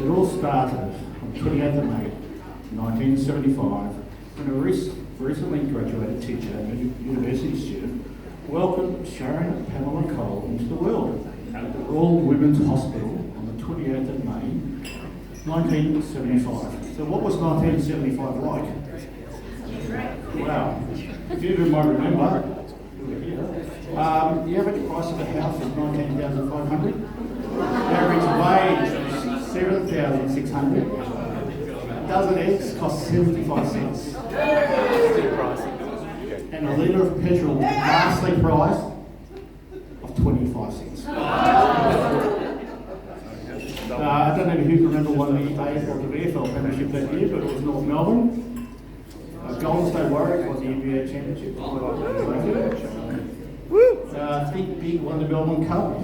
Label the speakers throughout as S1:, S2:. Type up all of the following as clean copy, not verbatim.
S1: It all started on 28th of May 1975 when a recently graduated teacher and university student welcomed Sharon Pamela Cole into the world at the Royal Women's Hospital on the 28th of May 1975. So what was 1975 like? Wow. If you might remember, the average price of a house is $19,500. The average wage is $7,600. A dozen eggs cost 75 cents. And a litre of petrol was vastly priced of 25 cents. I don't know who can remember what the AFL Premiership that year, but it was North Melbourne. Golden State Warriors won the NBA Championship. Think Big won the Melbourne Cup.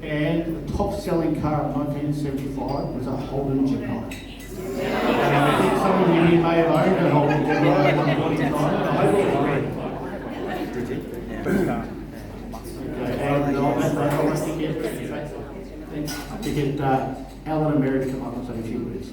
S1: And the top selling car in 1975 was a Holden Gemini. I think some of you may have owned a Holden Gemini at one point in time. I hope it was red. To get Alan and Mary to come up and say a few words.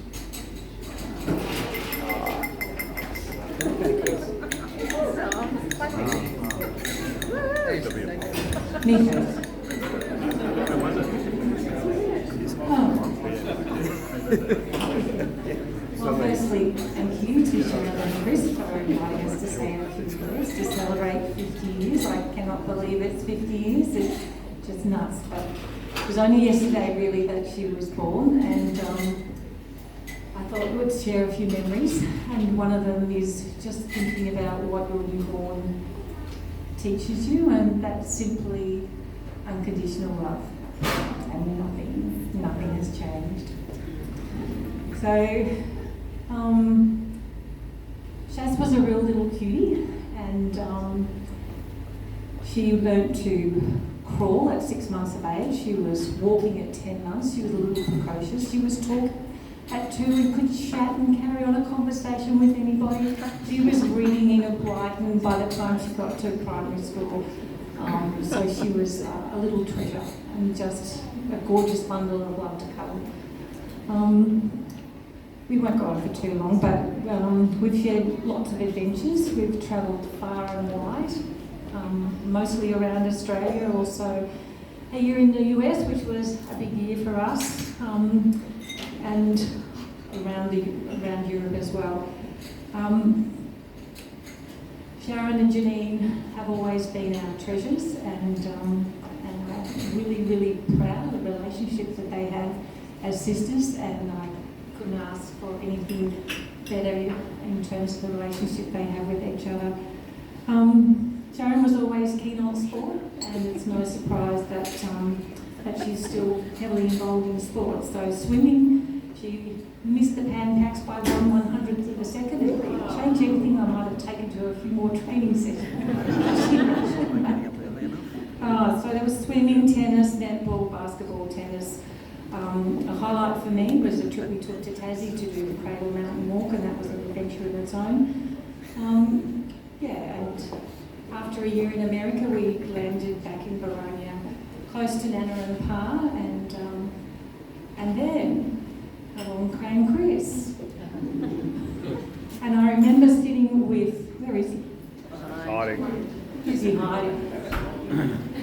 S2: Well, firstly, thank you to Sharon and Chris for inviting us to say a few words to celebrate 50 years. I cannot believe it's 50 years. It's just nuts. But it was only yesterday, really, that she was born, and I thought we'd share a few memories. And one of them is just thinking about what your newborn teaches you, and that's simply unconditional love, and nothing has changed. So, Shaz was a real little cutie, and she learnt to crawl at 6 months of age. She was walking at 10 months. She was a little precocious. She was talk at 2 and could chat and carry on a conversation with anybody. She was reading in Brighton by the time she got to primary school. So she was a little treasure and just a gorgeous bundle of love to cuddle. We won't go on for too long, but we've shared lots of adventures. We've travelled far and wide, mostly around Australia, also a year in the US, which was a big year for us, and around Europe as well. Sharon and Janine have always been our treasures, and I'm really, really proud of the relationships that they have as sisters, and I couldn't ask for anything better in terms of the relationship they have with each other. Sharon was always keen on sport, and it's no surprise that she's still heavily involved in sport. So swimming, she missed the pan packs by 1/100th of a second. If it changed anything, I might have taken to a few more training sessions. So there was swimming, tennis, netball, basketball, tennis. A highlight for me was the trip we took to Tassie to do the Cradle Mountain Walk, and that was an adventure of its own. And after a year in America, we landed back in Baronia, close to Nana and Pa, and then along came Chris. And I remember sitting with, where is he?
S3: Hiding.
S2: Is he hiding?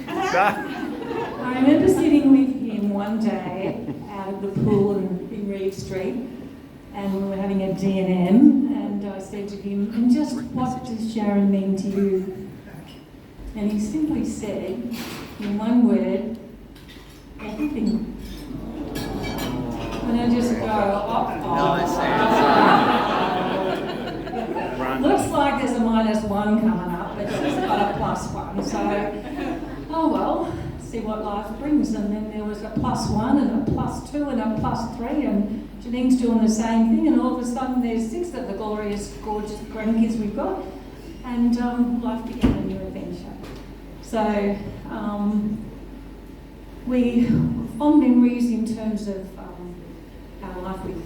S2: I remember sitting with him one day out of the pool in Reeve Street, and we were having a D&M, and I said to him, "And just what does Sharon mean to you?" And he simply said, in one word, everything. And I just go, looks like there's a -1 coming up, but she's got a +1, so, oh well, see what life brings. And then there was a +1 and a +2 and a +3, and Janine's doing the same thing, and all of a sudden there's 6 of the glorious, gorgeous grandkids we've got, and life began a new adventure. So, we fond memories in terms of our life with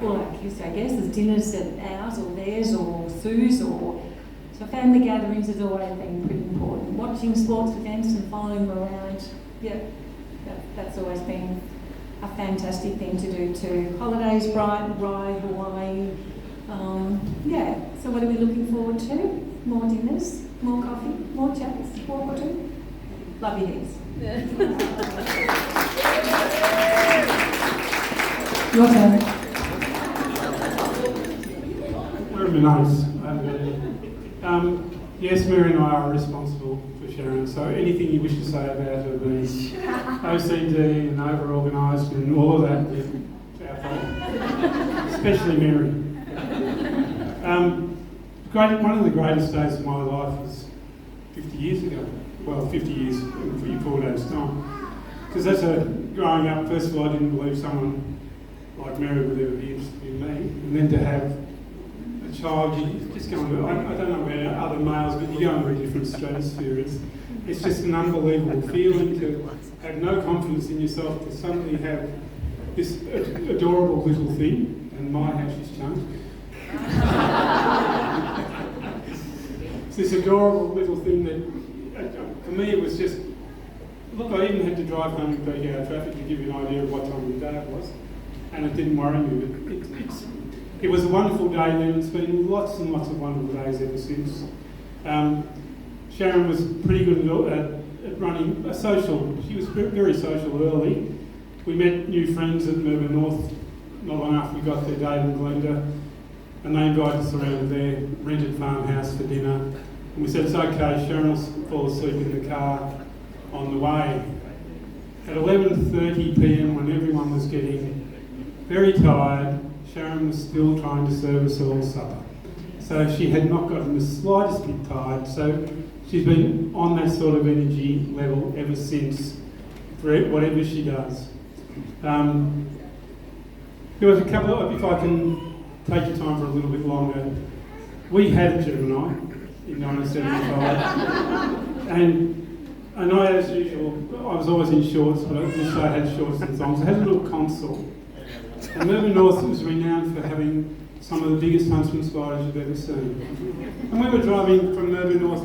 S2: all our kids, I guess. There's dinners at ours or theirs or Sue's, so family gatherings has always been pretty important. Watching sports events and following them around, that's always been a fantastic thing to do too. Holidays, Brighton, Rye, Hawaii. Yeah, so what are we looking forward to? More dinners, more coffee, more chats, walk or two? Lovely things. Your turn.
S3: Very nice. Yes, Mary and I are responsible for Sharon, so anything you wish to say about her being OCD and over-organised and all of that, yeah, our fault. Especially Mary. One of the greatest days of my life was 50 years ago. Well, 50 years in 4 days' time. Because growing up, first of all, I didn't believe someone like Mary would ever be interested in me. And then to have a child, you just go into, I don't know about other males, but you go into a different stratosphere. It's just an unbelievable feeling to have no confidence in yourself, to suddenly have this adorable little thing, and my how she's changed. It's this adorable little thing that, for me, it was just, look, I even had to drive home in peak hour traffic to give you an idea of what time of the day it was, and it didn't worry me. But it was a wonderful day then. It's been lots and lots of wonderful days ever since. Sharon was pretty good at running a social. She was very social early. We met new friends at Melbourne North not long after we got there, Dave and Glenda, and they invited us around to their rented farmhouse for dinner. And we said, it's okay, Sharon will fall asleep in the car on the way. At 11:30 p.m, when everyone was getting very tired, Sharon was still trying to serve us all supper. So she had not gotten the slightest bit tired, so she's been on that sort of energy level ever since, for whatever she does. There was a couple of, if I can take your time for a little bit longer, we had a Gemini in 1975, and I, as usual, I was always in shorts, but this day I had shorts and thongs. I had a little console. And Melbourne North was renowned for having some of the biggest huntsman spiders you've ever seen. And we were driving from Melbourne North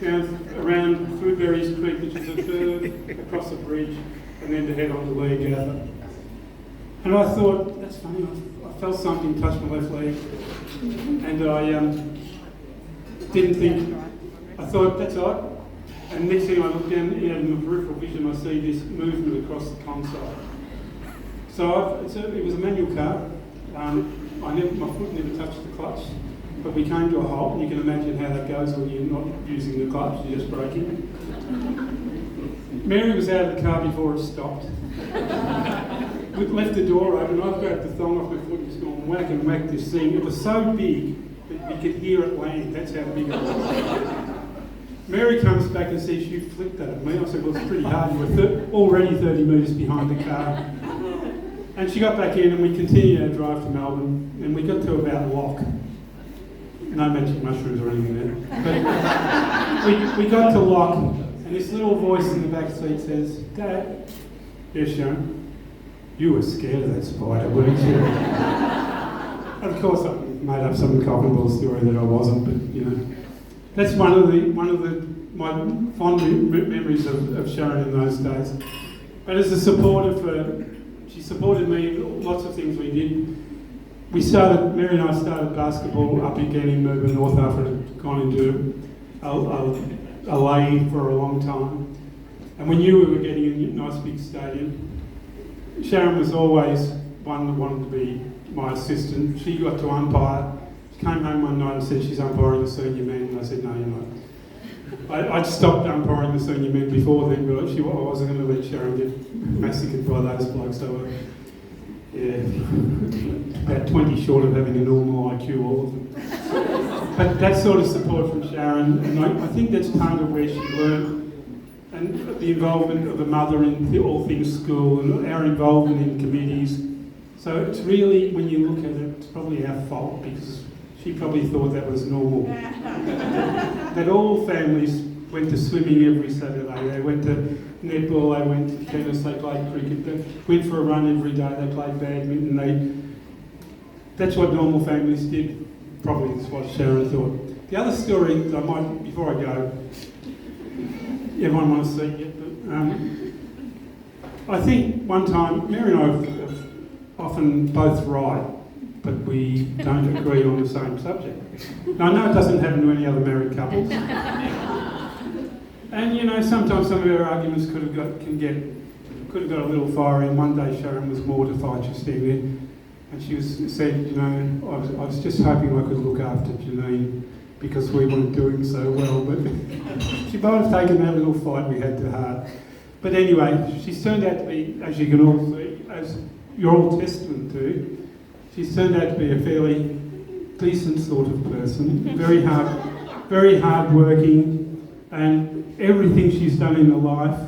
S3: down around Foodberries Creek, which is a third across a bridge, and then to head on to Lee Gather. And I thought, that's funny, I felt something touch my left leg, and I didn't think, I thought, that's odd. And next thing I look down, in my peripheral vision, I see this movement across the console. So it was a manual car. My foot never touched the clutch, but we came to a halt, and you can imagine how that goes when you're not using the clutch, you're just braking. Mary was out of the car before it stopped. We'd left the door open, I've grabbed the thong off my foot and just gone whack and whack this thing. It was so big that we could hear it land, that's how big it was. Mary comes back and says, you flicked that at me. I said, well, it's pretty hard, you were already 30 metres behind the car. And she got back in and we continued our drive to Melbourne, and we got to about Lock. No magic mushrooms or anything there. But we got to Lock, and this little voice in the back seat says, Dad, yes, Sharon, you were scared of that spider, weren't you? And of course I made up some cock and bull story that I wasn't, but you know. That's one of my fond memories of Sharon in those days. But as a supporter she supported me in lots of things we did. Mary and I started basketball up again in Melbourne North after it had gone into a lay for a long time. And we knew we were getting a nice big stadium. Sharon was always one that wanted to be my assistant. She got to umpire. She came home one night and said she's umpiring the senior men, and I said, no, you're not. I'd stopped umpiring the senior men before then, but I wasn't going to let Sharon get massacred by those blokes. So, about 20 short of having a normal IQ, all of them. But that sort of support from Sharon, and I think that's part of where she learned, and the involvement of a mother in all things school, and our involvement in committees. So it's really, when you look at it, it's probably our fault, because she probably thought that was normal. That all families went to swimming every Saturday, they went to netball, they went to tennis, they played cricket, they went for a run every day, they played badminton. That's what normal families did. Probably that's what Sharon thought. The other story that I might, before I go, everyone wants to see it, but I think one time, Mary and I have often both right, but we don't agree on the same subject. Now, I know it doesn't happen to any other married couples. And you know, sometimes some of our arguments could have got a little fiery. And one day Sharon was mortified. She was standing there, and she said, you know, I was just hoping I could look after Janine because we weren't doing so well. But she might have taken that little fight we had to heart. But anyway, she's turned out to be, as you can all see, as you're all testament to, she's turned out to be a fairly decent sort of person, very hard working, and everything she's done in her life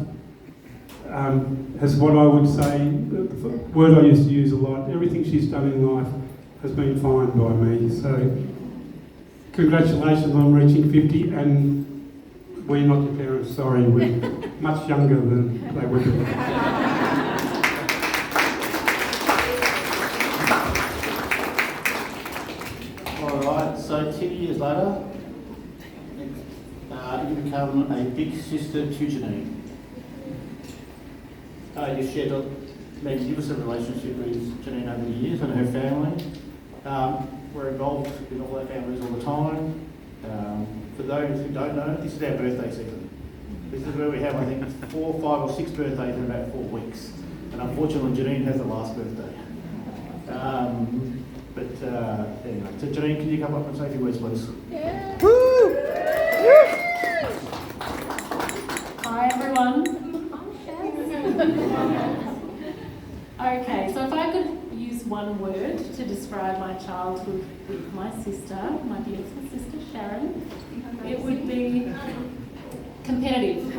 S3: has what I would say, the word I used to use a lot, everything she's done in life has been fine by me. So congratulations on reaching 50, and we're not your parents, sorry, we're much younger than they were.
S1: Alright, so 10 years later, you become a big sister to Janine. You shared a magnificent relationship with Janine over the years and her family. We're involved in all our families all the time. For those who don't know, this is our birthday season. This is where we have, I think, 4, 5 or 6 birthdays in about 4 weeks. And unfortunately, Janine has the last birthday. Anyway, so Janine, can you come up and say a few words, please?
S4: Yeah. Hi, everyone. Okay, so if I could use one word to describe my childhood with my sister, my beautiful sister Sharon, it would be competitive.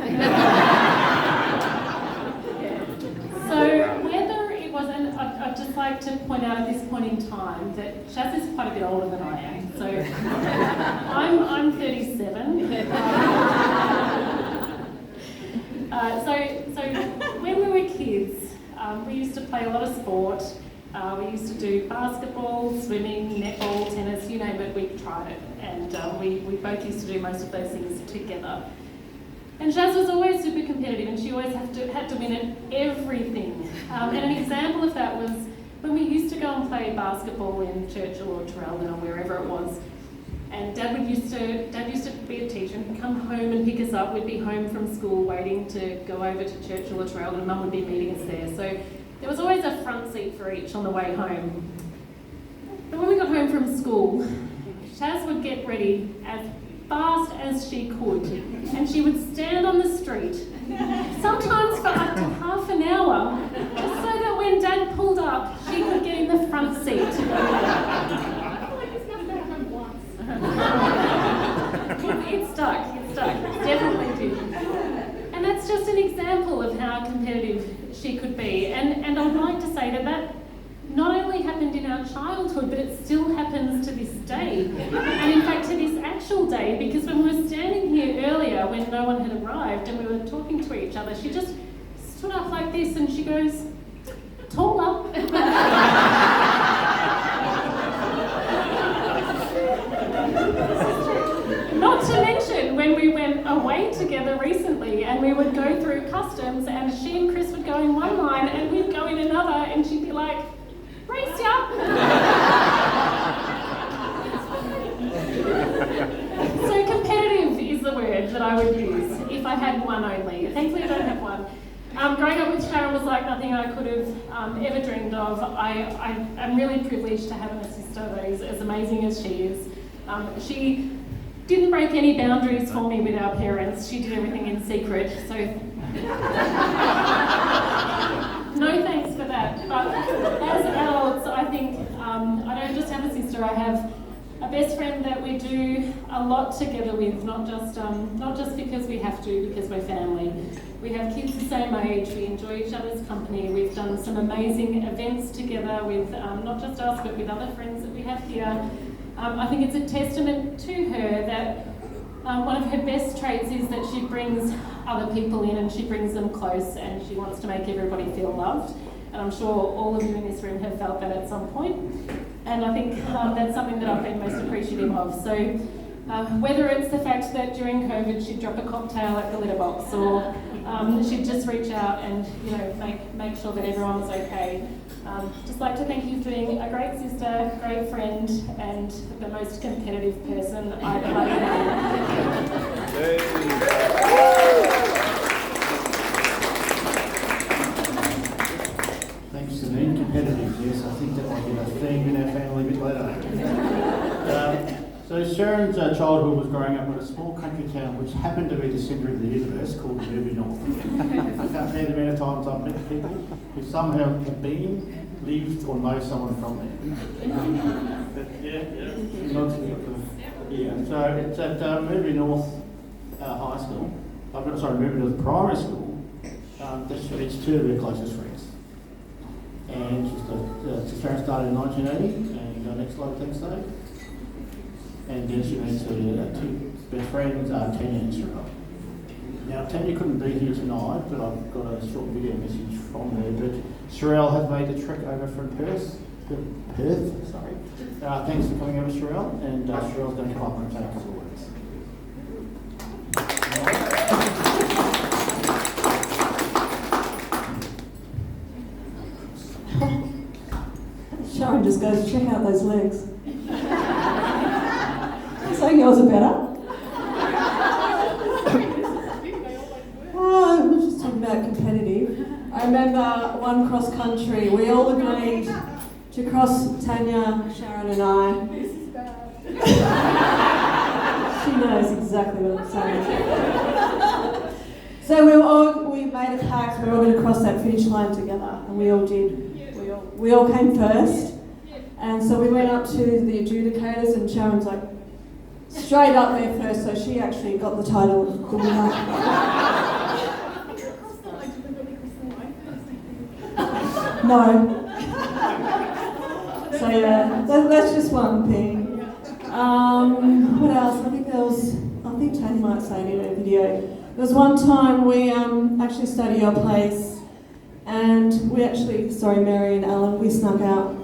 S4: So whether it was, and I'd just like to point out at this point in time that Shaz is quite a bit older than I am. So I'm 37. So when we were kids, we used to play a lot of sport. We used to do basketball, swimming, netball, tennis, you name it, we tried it. And we both used to do most of those things together. And Shaz was always super competitive, and she always had to win at everything. And an example of that was when we used to go and play basketball in Churchill or Traralgon or wherever it was. And Dad used to be a teacher and come home and pick us up. We'd be home from school waiting to go over to Churchill or Traralgon, and Mum would be meeting us there. So there was always a front seat for each on the way home. But when we got home from school, Shaz would get ready as fast as she could, and she would stand on the street, sometimes for up to half an hour, just so that when Dad pulled up, she could get in the front seat. It stuck, definitely did. And that's just an example of how competitive she could be. And I'd like to say that not only happened in our childhood, but it still happens to this day. And in fact, to this actual day, because when we were standing here earlier, when no one had arrived and we were talking to each other, she just stood up like this and she goes, taller. Not to mention when we went away together recently and we would go through customs and she and Chris would go in one line and we'd go in another and she'd be like, race ya! So competitive is the word that I would use if I had one only. Thankfully I don't have one. Growing up with Sharon was like nothing I could have ever dreamed of. I'm really privileged to have a sister that is as amazing as she is. She didn't break any boundaries for me with our parents. She did everything in secret, so no thanks for that. But as adults, I think I don't just have a sister, I have a best friend that we do a lot together with, not just because we have to, because we're family. We have kids the same age, we enjoy each other's company, we've done some amazing events together with not just us, but with other friends that we have here. I think it's a testament to her that one of her best traits is that she brings other people in and she brings them close and she wants to make everybody feel loved. And I'm sure all of you in this room have felt that at some point. And I think that's something that I've been most appreciative of. So whether it's the fact that during COVID she'd drop a cocktail at the litter box, or she'd just reach out and make sure that everyone was okay. Just like to thank you for being a great sister, great friend, and the most competitive person I've ever
S1: Thanks, Janine. Competitive, yes. I think that might be a theme in our family a bit later. So Sharon's childhood was growing up in a small country town which happened to be the centre of the universe called Derby North. I can't tell you the amount of times I've met people who somehow have been, lived or know someone from there. But not so it's at Derby North High School. Derby North Primary School. It's two of her closest friends. And Sharon started in 1980, and next slide, thanks Dave. And then she meets her two best friends, Tanya and Cheryl. Now, Tanya couldn't be here tonight, but I've got a short video message from her. But Cheryl has made the trek over from Perth. Thanks for coming over, Cheryl. And Cheryl's going to come up and say a couple of words.
S5: Sharon just goes, check out those legs. So yours are better. Oh, we were just talking about competitive. I remember one cross country, we all agreed to cross, Tanya, Sharon and I. She knows exactly what I'm saying. So we made a pact, we were all going to cross that finish line together, and we all did. We all came first, and so we went up to the adjudicators, and Sharon's like, straight up there first, so she actually got the title of the winner. No. So yeah, that's just one thing. What else? I think Tanya might say it in her video. There was one time we actually stayed at your place, and we actually, Mary and Alan, we snuck out.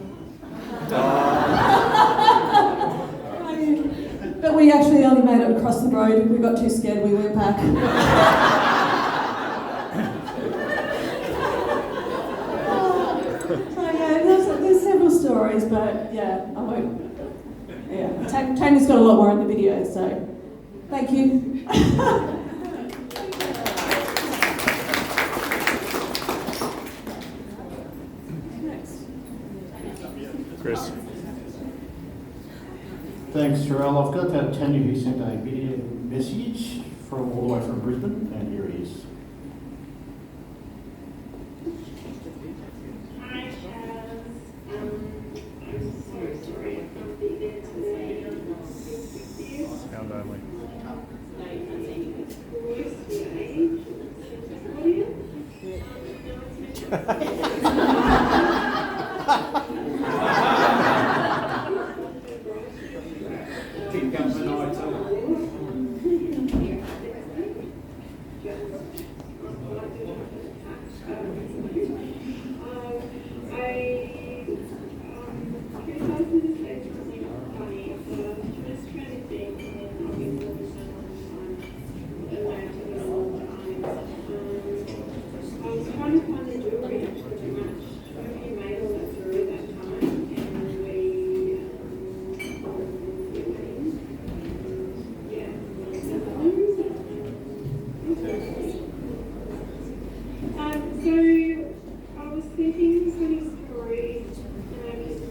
S5: But we actually only made it across the road. We got too scared, we went back. So yeah, there's several stories, but yeah, I won't. Yeah, Tony's got a lot more in the video, so thank you.
S6: Chris.
S1: Thanks, Cheryl. I've got Tanya who sent a video message from all the way from Brisbane, and here he is.
S7: Hi, Chaz. I'm so sorry I can't be there today.
S6: Sound only.
S7: So I was thinking funny stories, and I just